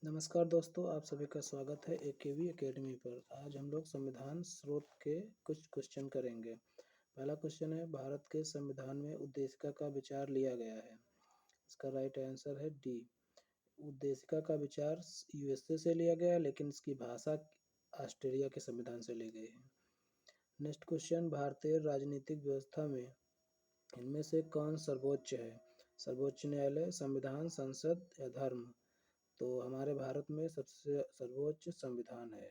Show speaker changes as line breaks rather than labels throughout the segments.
नमस्कार दोस्तों, आप सभी का स्वागत है एकेवी एकेडमी पर। आज हम लोग संविधान स्रोत के कुछ क्वेश्चन करेंगे। पहला क्वेश्चन है, भारत के संविधान में उद्देशिका का विचार लिया गया है। इसका राइट आंसर है डी। उद्देशिका का विचार यूएसए से लिया गया है, लेकिन इसकी भाषा ऑस्ट्रेलिया के संविधान से ली गई है। नेक्स्ट क्वेश्चन, भारतीय राजनीतिक व्यवस्था में इनमें से कौन सर्वोच्च है? सर्वोच्च न्यायालय, संविधान, संसद या धर्म? तो हमारे भारत में सबसे सर्वोच्च संविधान है।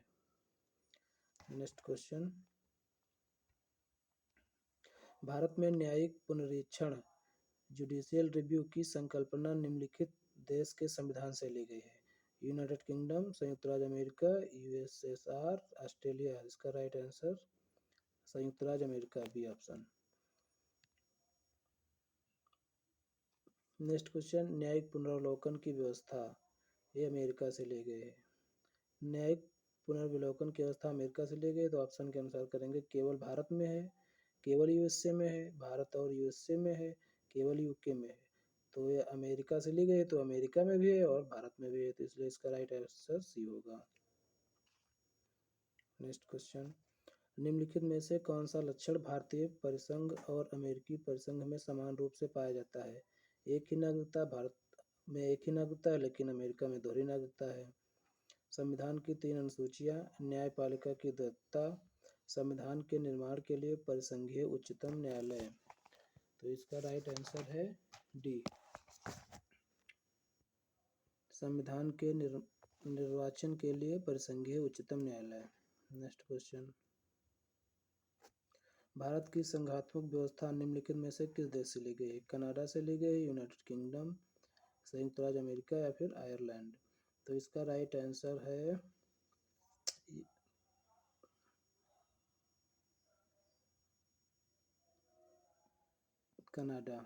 नेक्स्ट क्वेश्चन, भारत में न्यायिक पुनरीक्षण जुडिशियल रिव्यू की संकल्पना निम्नलिखित देश के संविधान से ली गई है। यूनाइटेड किंगडम, संयुक्त राज्य अमेरिका, यूएसएसआर, ऑस्ट्रेलिया। इसका राइट आंसर संयुक्त राज्य अमेरिका, बी ऑप्शन। नेक्स्ट क्वेश्चन, न्यायिक पुनरावलोकन की व्यवस्था ये अमेरिका से ली गई है। न्यायिक पुनर्विलोकन की व्यवस्था अमेरिका से ली गई, तो ऑप्शन के अनुसार करेंगे। केवल भारत में है, केवल यूएसए में है, भारत और यूएसए में है, केवल यूके में है। तो ये अमेरिका से ली गई, तो अमेरिका में भी है और भारत में भी है, तो इसलिए इसका राइट आंसर सी होगा। नेक्स्ट क्वेश्चन, निम्नलिखित में से कौन सा लक्षण भारतीय परिसंघ और अमेरिकी परिसंघ में समान रूप से पाया जाता है? एक ही नागरिकता, भारत में एक ही नागरिकता है लेकिन अमेरिका में दोहरी नागरिकता है। संविधान की 3 अनुसूचियां, न्यायपालिका की द्वैतता, संविधान के निर्माण के लिए परिसंघीय उच्चतम न्यायालय। तो इसका राइट आंसर है डी, संविधान के निर्वाचन के लिए परिसंघीय उच्चतम न्यायालय। नेक्स्ट क्वेश्चन, भारत की संघात्मक व्यवस्था निम्नलिखित में से किस देश से ली गई है? कनाडा से ली गई, यूनाइटेड किंगडम, संयुक्त राज्य अमेरिका या फिर आयरलैंड? तो इसका राइट आंसर है कनाडा।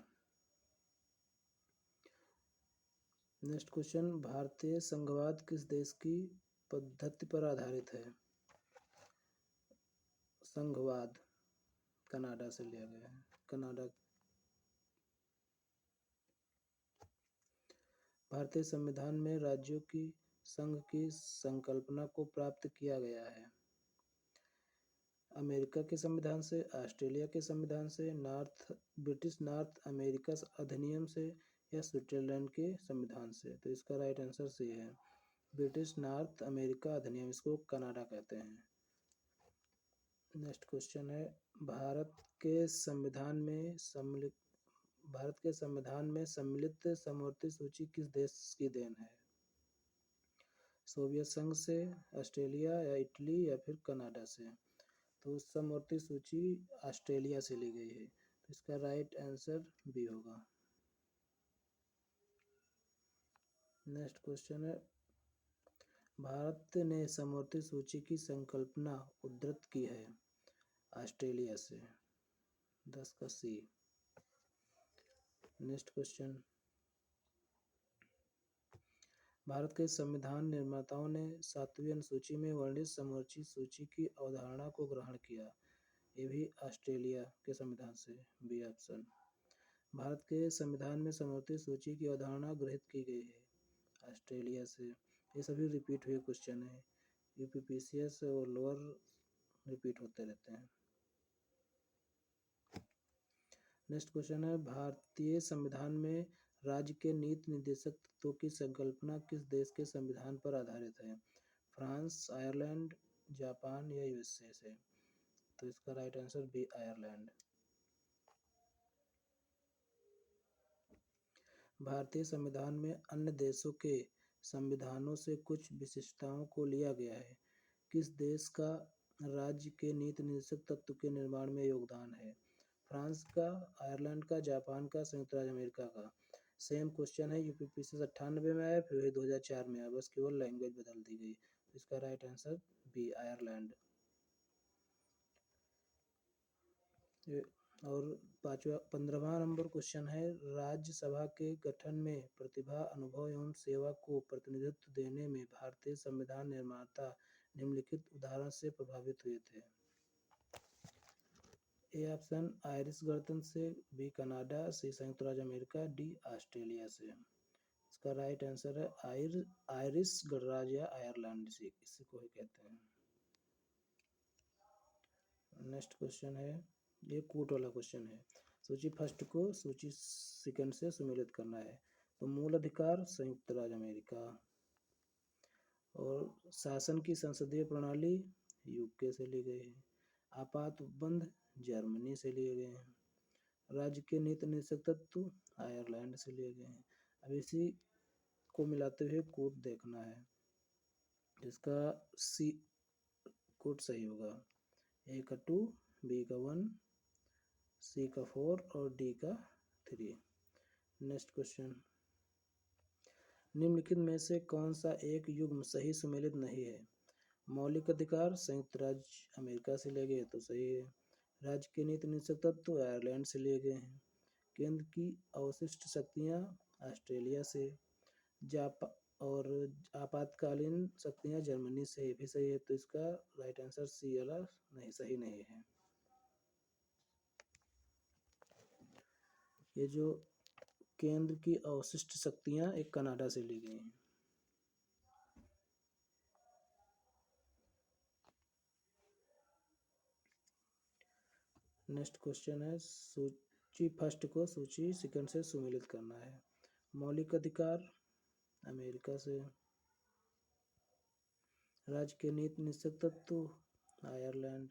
नेक्स्ट क्वेश्चन, भारतीय संघवाद किस देश की पद्धति पर आधारित है? संघवाद कनाडा से लिया गया है। कनाडा। भारतीय संविधान में राज्यों की संघ की संकल्पना को प्राप्त किया गया है। अमेरिका के संविधान से, ऑस्ट्रेलिया के संविधान से, ब्रिटिश नॉर्थ अमेरिका अधिनियम से या स्विट्जरलैंड के संविधान से? तो इसका राइट आंसर सी है, ब्रिटिश नॉर्थ अमेरिका अधिनियम, इसको कनाडा कहते हैं। नेक्स्ट क्वेश्चन है, भारत के संविधान में सम्मिलित समवर्ती सूची किस देश की देन है? सोवियत संघ से, ऑस्ट्रेलिया या इटली या फिर कनाडा से? तो समवर्ती सूची ऑस्ट्रेलिया से ली गई है, तो इसका राइट आंसर बी होगा। नेक्स्ट क्वेश्चन है, भारत ने समवर्ती सूची की संकल्पना उद्धृत की है ऑस्ट्रेलिया से। 10 का सी। नेक्स्ट क्वेश्चन, भारत के संविधान निर्माताओं ने 7वीं अनुसूची में वर्णित समवर्ती सूची की अवधारणा को ग्रहण किया, ये भी ऑस्ट्रेलिया के संविधान से, बी ऑप्शन। भारत के संविधान में समवर्ती सूची की अवधारणा गृहीत की गई है ऑस्ट्रेलिया से। ये सभी रिपीट हुए क्वेश्चन है, यूपीपीसीएस और लोअर रिपीट होते रहते हैं। नेक्स्ट क्वेश्चन है, भारतीय संविधान में राज्य के नीति निर्देशक तत्वों की संकल्पना किस देश के संविधान पर आधारित है? फ्रांस, आयरलैंड, जापान या यूएसए से? तो इसका राइट आंसर बी, आयरलैंड। भारतीय संविधान में अन्य देशों के संविधानों से कुछ विशिष्टताओं को लिया गया है। किस देश का राज्य के नीति निर्देशक तत्व के निर्माण में योगदान है? फ्रांस का, आयरलैंड का, जापान का, संयुक्त राज्य अमेरिका का? सेम क्वेश्चन है, यूपीपीसी 98 में आया, फिर 2004 में आया, बस केवल लैंग्वेज बदल दी गई। इसका राइट आंसर बी, आयरलैंड। और 15वां नंबर क्वेश्चन है, राज्यसभा के गठन में प्रतिभा, अनुभव एवं सेवा को प्रतिनिधित्व देने में भारतीय संविधान निर्माता निम्नलिखित उदाहरण से प्रभावित हुए थे? ए ऑप्शन आयरिश गणतंत्र से, बी कनाडा, सी संयुक्त राज्य अमेरिका, डी ऑस्ट्रेलिया से? इसका राइट आंसर है आयरिश गणराज्य या आयरलैंड, इसी को ही कहते हैं। नेक्स्ट क्वेश्चन है, ये कूट वाला क्वेश्चन है। सूची फर्स्ट को सूची सेकंड से सुमेलित करना है। तो मूल अधिकार संयुक्त राज्य अमेरिका, और शासन की संसदीय प्रणाली यूके से ली गई है। आपात उपबंध जर्मनी से लिए गए हैं। राज्य के नीति निदेशक तत्व आयरलैंड से लिए गए हैं। अब इसी को मिलाते हुए कोड देखना है, जिसका सी कोड सही होगा। ए का 2, बी का 1, सी का 4 और डी का 3। नेक्स्ट क्वेश्चन, निम्नलिखित में से कौन सा एक युग्म सही सुमेलित नहीं है? मौलिक अधिकार संयुक्त राज्य अमेरिका से लिए गए तो सही है। राज्य के नीति निदेशक तत्व आयरलैंड से लिए गए हैं। केंद्र की अवशिष्ट शक्तियां ऑस्ट्रेलिया से, और आपातकालीन शक्तियां जर्मनी से भी सही है। तो इसका राइट आंसर सी वाला नहीं, सही नहीं है। ये जो केंद्र की अवशिष्ट शक्तियां एक कनाडा से ली गई हैं। नेक्स्ट क्वेश्चन है, सूची फर्स्ट को सूची सेकंड से सुमेलित करना है। मौलिक अधिकार अमेरिका से, राज्य के नीति निदेशक तत्व आयरलैंड,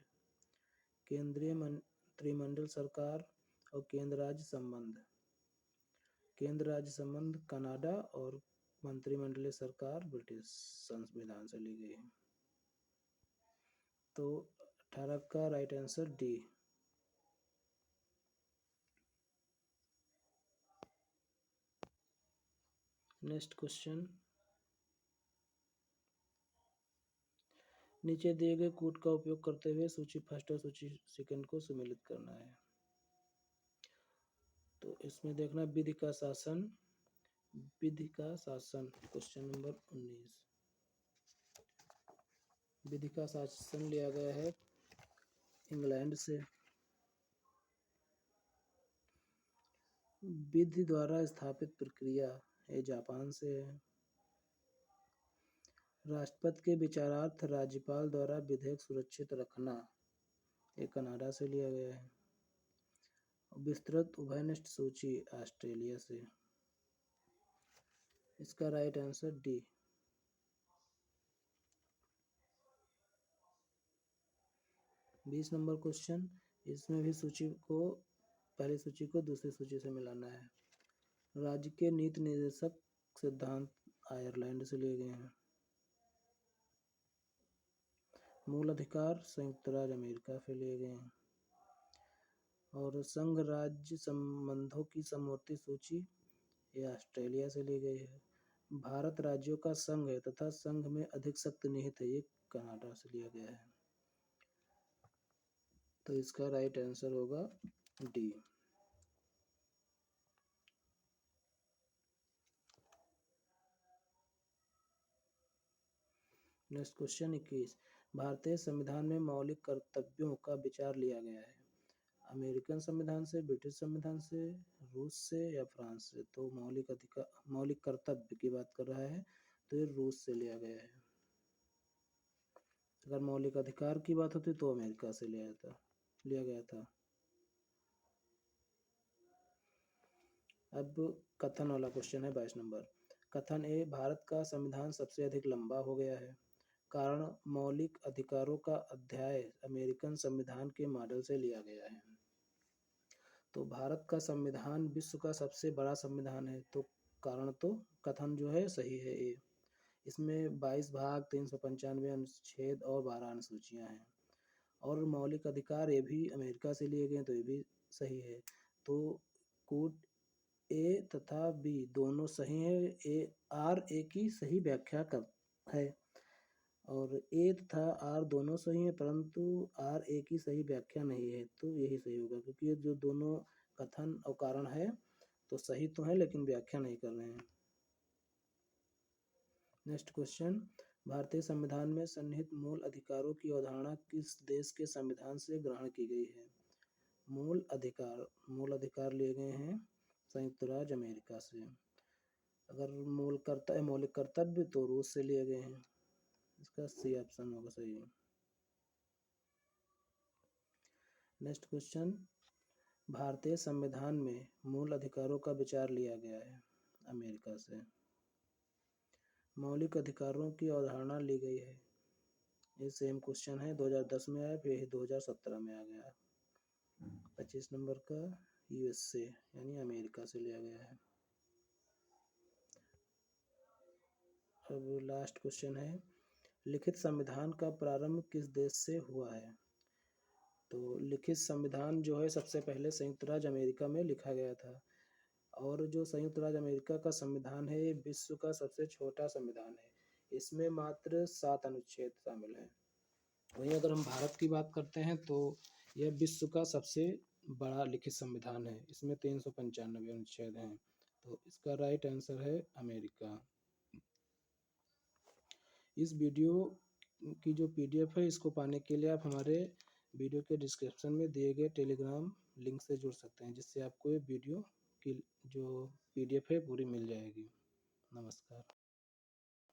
केंद्रीय मंत्रिमंडल सरकार और केंद्र राज्य संबंध, केंद्र राज्य संबंध कनाडा और मंत्रिमंडलीय सरकार ब्रिटिश संविधान से ली गई है। तो 18 का right answer D. Next question, नीचे दिए गए कूट का उपयोग करते हुए सूची फर्स्ट और सूची सेकंड को सुमेलित करना है। तो इसमें देखना विधि का शासन, विधि का शासन क्वेश्चन नंबर 19। विधि का शासन लिया गया है इंग्लैंड से। विधि द्वारा स्थापित प्रक्रिया ये जापान से है। राष्ट्रपति के विचारार्थ राज्यपाल द्वारा विधेयक सुरक्षित रखना ये कनाडा से लिया गया है। विस्तृत उभयनिष्ठ सूची ऑस्ट्रेलिया से। इसका राइट आंसर डी। बीस नंबर क्वेश्चन, इसमें भी सूची को पहली सूची को दूसरी सूची से मिलाना है। राज्य के नीति निर्देशक सिद्धांत आयरलैंड से लिए गए हैं। मूल अधिकार संयुक्त राज्य अमेरिका से लिए गए हैं। और संघ राज्य संबंधों की समवर्ती सूची ये ऑस्ट्रेलिया से ली गई है। भारत राज्यों का संघ है तथा संघ में अधिक शक्ति निहित है, ये कनाडा से लिया गया है। तो इसका राइट आंसर होगा डी। नेक्स्ट क्वेश्चन 21, भारतीय संविधान में मौलिक कर्तव्यों का विचार लिया गया है। अमेरिकन संविधान से, ब्रिटिश संविधान से, रूस से या फ्रांस से? तो मौलिक कर्तव्य की बात कर रहा है तो ये रूस से लिया गया है। अगर मौलिक अधिकार की बात होती तो अमेरिका से लिया गया था। अब कथन वाला क्वेश्चन है 22 नंबर। कथन ए, भारत का संविधान सबसे अधिक लंबा हो गया है, कारण मौलिक अधिकारों का अध्याय अमेरिकन संविधान के मॉडल से लिया गया है। तो भारत का संविधान विश्व का सबसे बड़ा संविधान है, तो कारण तो कथन जो है सही है ए। इसमें 22 भाग, 395 अनुच्छेद और 12 अनुसूचियां हैं। और मौलिक अधिकार ये भी अमेरिका से लिए गए तो ये भी सही है। तो कोड ए तथा बी दोनों सही है। ए की सही व्याख्या है और ए तथा आर दोनों सही है, परंतु आर ए की सही व्याख्या नहीं है। तो यही सही होगा, क्योंकि ये जो दोनों कथन और कारण है तो सही तो है लेकिन व्याख्या नहीं कर रहे हैं। नेक्स्ट क्वेश्चन, भारतीय संविधान में सन्निहित मूल अधिकारों की अवधारणा किस देश के संविधान से ग्रहण की गई है? मूल अधिकार लिए गए हैं संयुक्त राज्य अमेरिका से। अगर मौलिक कर्तव्य तो रूस से लिए गए हैं। इसका सी ऑप्शन होगा सही। नेक्स्ट क्वेश्चन, भारतीय संविधान में मूल अधिकारों का विचार लिया गया है अमेरिका से। मौलिक अधिकारों की अवधारणा ली गई है। ये सेम क्वेश्चन है, 2010 में आया, फिर 2017 में आ गया। 25 नंबर का यूएसए यानी अमेरिका से लिया गया है। अब लास्ट क्वेश्चन है, लिखित संविधान का प्रारंभ किस देश से हुआ है? तो लिखित संविधान जो है सबसे पहले संयुक्त राज्य अमेरिका में लिखा गया था। और जो संयुक्त राज्य अमेरिका का संविधान है ये विश्व का सबसे छोटा संविधान है। इसमें मात्र 7 अनुच्छेद शामिल हैं। वहीं अगर हम भारत की बात करते हैं तो यह विश्व का सबसे बड़ा लिखित संविधान है। इसमें 395 अनुच्छेद हैं। तो इसका राइट आंसर है अमेरिका। इस वीडियो की जो पीडीएफ है इसको पाने के लिए आप हमारे वीडियो के डिस्क्रिप्शन में दिए गए टेलीग्राम लिंक से जुड़ सकते हैं, जिससे आपको ये वीडियो की जो पीडीएफ है पूरी मिल जाएगी। नमस्कार।